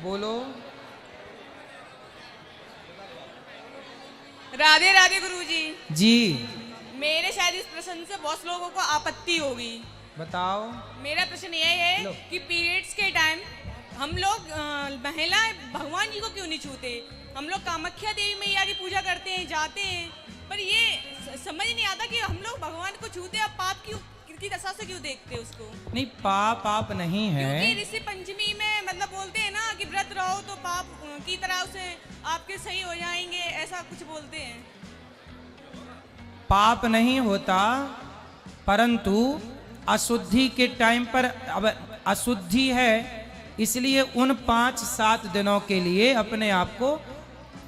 बोलो। राधे राधे गुरुजी। जी मेरे शायद इस प्रश्न से बहुत लोगों को आपत्ति होगी। बताओ। मेरा प्रश्न यह है कि पीरियड्स के टाइम हम लोग महिलाएं भगवान जी को क्यों नहीं छूते? हम लोग कामाख्या देवी मैया की पूजा करते हैं, जाते हैं, पर ये समझ नहीं आता कि हम लोग भगवान को छूते अब पाप क्यों की दशा से क्यों देखते उसको? नहीं, पाप नहीं है। क्योंकि ऋषि पंचमी में मतलब बोलते हैं ना कि व्रत रहो तो पाप की तरह से आपके सही हो जाएंगे, ऐसा कुछ बोलते हैं। पाप नहीं होता, परंतु अशुद्धि के टाइम पर अब अशुद्धि है, इसलिए उन 5-7 दिनों के लिए अपने आप को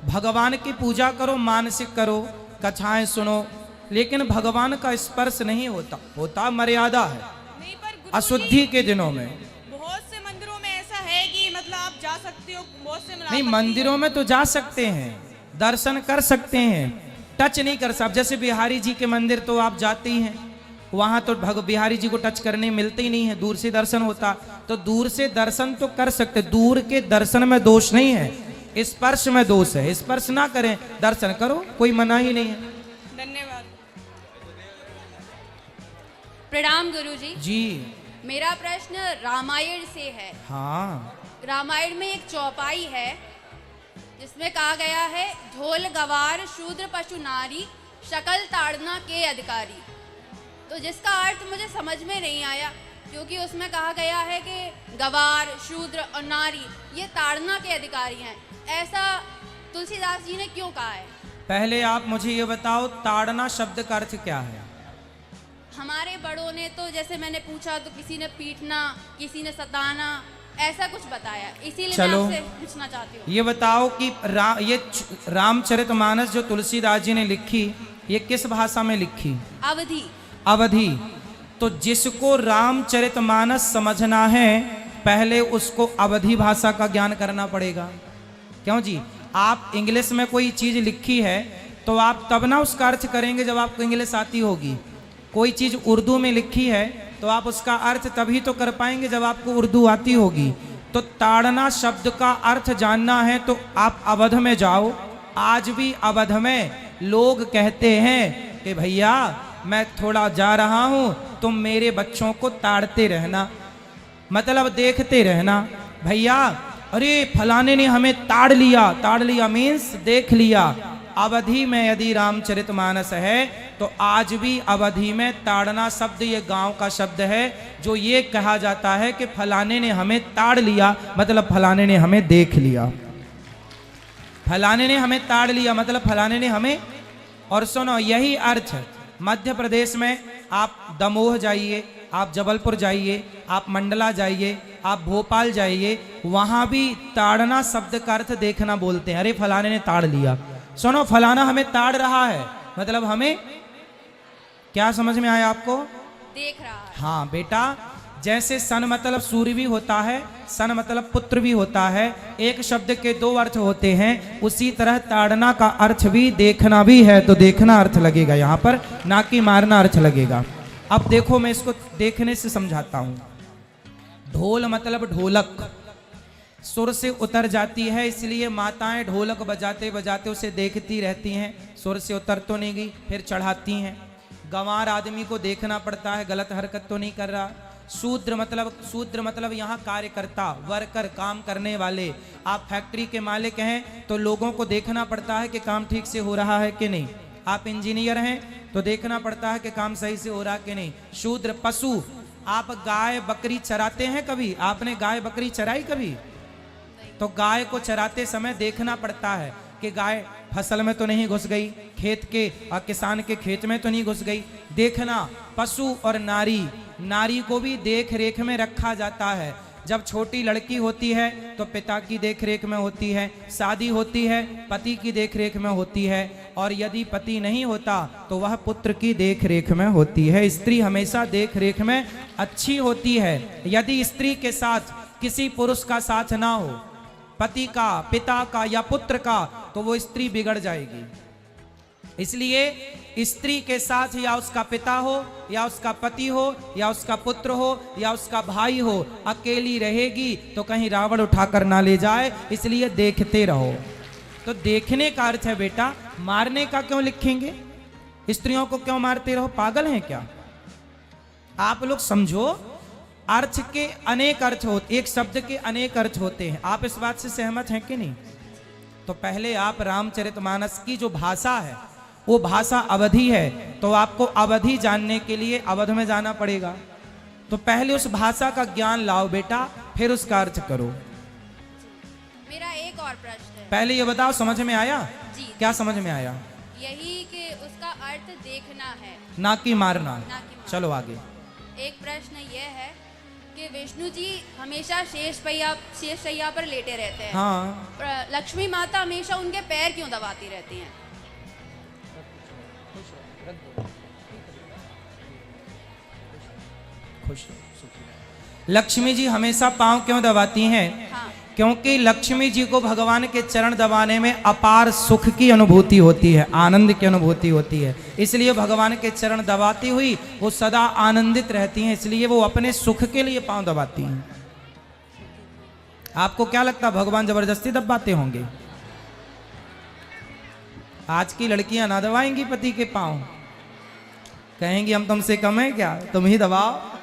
भगवान की पूजा करो, मानसिक करो, कथाएं सुनो, लेकिन भगवान का स्पर्श नहीं होता मर्यादा है। नहीं, पर अशुद्धि के दिनों में बहुत से मंदिरों में ऐसा है कि मतलब आप जा सकते हो, बहुत से नहीं, मंदिरों में तो जा सकते हैं, दर्शन कर सकते हैं, टच नहीं कर सकते। जैसे बिहारी जी के मंदिर तो आप जाते ही हैं, वहां तो बिहारी जी को टच करने मिलते ही नहीं है, दूर से दर्शन होता, तो दूर से दर्शन तो कर सकते। दूर के दर्शन में दोष नहीं है, स्पर्श में दोष है। स्पर्श ना करें, दर्शन करो, कोई मना ही नहीं है। धन्यवाद। प्रणाम गुरुजी। जी मेरा प्रश्न रामायण से है। हाँ। रामायण में एक चौपाई है जिसमें कहा गया है, ढोल गवार शूद्र पशु नारी शकल ताड़ना के अधिकारी। तो जिसका अर्थ मुझे समझ में नहीं आया, क्योंकि उसमें कहा गया है कि गवार, शूद्र और नारी ये ताड़ना के अधिकारी हैं। ऐसा तुलसीदास जी ने क्यों कहा है? पहले आप मुझे ये बताओ, ताड़ना शब्द का अर्थ क्या है? हमारे बड़ों ने तो, जैसे मैंने पूछा तो किसी ने पीटना, किसी ने सताना, ऐसा कुछ बताया, इसीलिए मैं आपसे पूछना चाहती हूँ। ये बताओ कि ये रामचरितमानस जो तुलसीदास जी ने लिखी, ये किस भाषा में लिखी? अवधि। अवधि। तो जिसको रामचरितमानस समझना है, पहले उसको अवधि भाषा का ज्ञान करना पड़ेगा। क्यों जी? आप इंग्लिश में कोई चीज लिखी है तो आप तब ना उसका अर्थ करेंगे जब आपको इंग्लिश आती होगी। कोई चीज उर्दू में लिखी है तो आप उसका अर्थ तभी तो कर पाएंगे जब आपको उर्दू आती होगी। तो ताड़ना शब्द का अर्थ जानना है तो आप अवध में जाओ। आज भी अवध में लोग कहते हैं कि भैया मैं थोड़ा जा रहा हूं, तुम मेरे बच्चों को ताड़ते रहना, मतलब देखते रहना। भैया अरे फलाने ने हमें ताड़ लिया मीन्स देख लिया। अवधि में यदि रामचरितमानस है तो आज भी अवधि में ताड़ना शब्द ये गांव का शब्द है, जो ये कहा जाता है कि फलाने ने हमें ताड़ लिया, मतलब फलाने ने हमें देख लिया। फलाने ने हमें ताड़ लिया मतलब फलाने ने हमें। और सुनो, यही अर्थ मध्य प्रदेश में आप दमोह जाइए, आप जबलपुर जाइए, आप मंडला जाइए, आप भोपाल जाइए, वहां भी ताड़ना शब्द का अर्थ देखना बोलते हैं। अरे फलाने ने ताड़ लिया, सुनो फलाना हमें ताड़ रहा है, मतलब हमें क्या समझ में आया आपको? देख रहा है। हाँ बेटा, जैसे सन मतलब सूर्य भी होता है, सन मतलब पुत्र भी होता है, एक शब्द के 2 अर्थ होते हैं, उसी तरह ताड़ना का अर्थ भी देखना भी है, तो देखना अर्थ लगेगा यहाँ पर, ना कि मारना अर्थ लगेगा। अब देखो मैं इसको देखने से समझाता हूं। ढोल मतलब ढोलक, सुर से उतर जाती है, इसलिए माताएं ढोलक बजाते बजाते उसे देखती रहती हैं, सुर से उतर तो नहीं गई, फिर चढ़ाती हैं। गंवार आदमी को देखना पड़ता है, गलत हरकत तो नहीं कर रहा। शूद्र मतलब यहाँ कार्यकर्ता, वर्कर, काम करने वाले। आप फैक्ट्री के मालिक हैं तो लोगों को देखना पड़ता है कि काम ठीक से हो रहा है कि नहीं। आप इंजीनियर हैं तो देखना पड़ता है कि काम सही से हो रहा कि नहीं। शूद्र पशु, आप गाय बकरी चराते हैं कभी? आपने गाय बकरी चराई कभी? तो गाय को चराते समय देखना पड़ता है कि गाय फसल में तो नहीं घुस गई, खेत के और किसान के खेत में तो नहीं घुस गई। देखना। पशु और नारी को भी देख रेख में रखा जाता है। जब छोटी लड़की होती है तो पिता की देखरेख में होती है, शादी होती है पति की देखरेख में होती है, और यदि पति नहीं होता तो वह पुत्र की देखरेख में होती है। स्त्री हमेशा देखरेख में अच्छी होती है। यदि स्त्री के साथ किसी पुरुष का साथ ना हो, पति का, पिता का या पुत्र का, तो वो स्त्री बिगड़ जाएगी। इसलिए स्त्री के साथ या उसका पिता हो या उसका पति हो या उसका पुत्र हो या उसका भाई हो, अकेली रहेगी तो कहीं रावण उठाकर ना ले जाए, इसलिए देखते रहो। तो देखने का अर्थ है बेटा, मारने का क्यों लिखेंगे? स्त्रियों को क्यों मारते रहो? पागल हैं क्या आप लोग? समझो, अर्थ के अनेक अर्थ होते, एक शब्द के अनेक अर्थ होते हैं। आप इस बात से सहमत हैं कि नहीं? तो पहले आप रामचरितमानस की जो भाषा है वो भाषा अवधी है, तो आपको अवधि जानने के लिए अवध में जाना पड़ेगा। तो पहले उस भाषा का ज्ञान लाओ बेटा, फिर उसका अर्थ करो। मेरा एक और प्रश्न है। पहले ये बताओ समझ में आया? जी। क्या समझ में आया? यही कि उसका अर्थ देखना है, ना कि मारना। ना कि मारना। चलो आगे। एक प्रश्न यह है कि विष्णु जी हमेशा शेष शैया पर लेटे रहते हैं। हाँ, लक्ष्मी माता हमेशा उनके पैर क्यों दबाती रहती हैं? खुश। लक्ष्मी जी हमेशा पांव क्यों दबाती हैं? हाँ। क्योंकि लक्ष्मी जी को भगवान के चरण दबाने में अपार सुख की अनुभूति होती है, आनंद की अनुभूति होती है। इसलिए भगवान के चरण दबाती हुई वो सदा आनंदित रहती हैं, इसलिए वो अपने सुख के लिए पांव दबाती हैं। आपको क्या लगता है भगवान जबरदस्ती दबाते होंगे? आज की लड़कियां ना दबाएंगी पति के पांव, कहेंगी हम तुमसे कम है क्या, तुम ही दबाओ।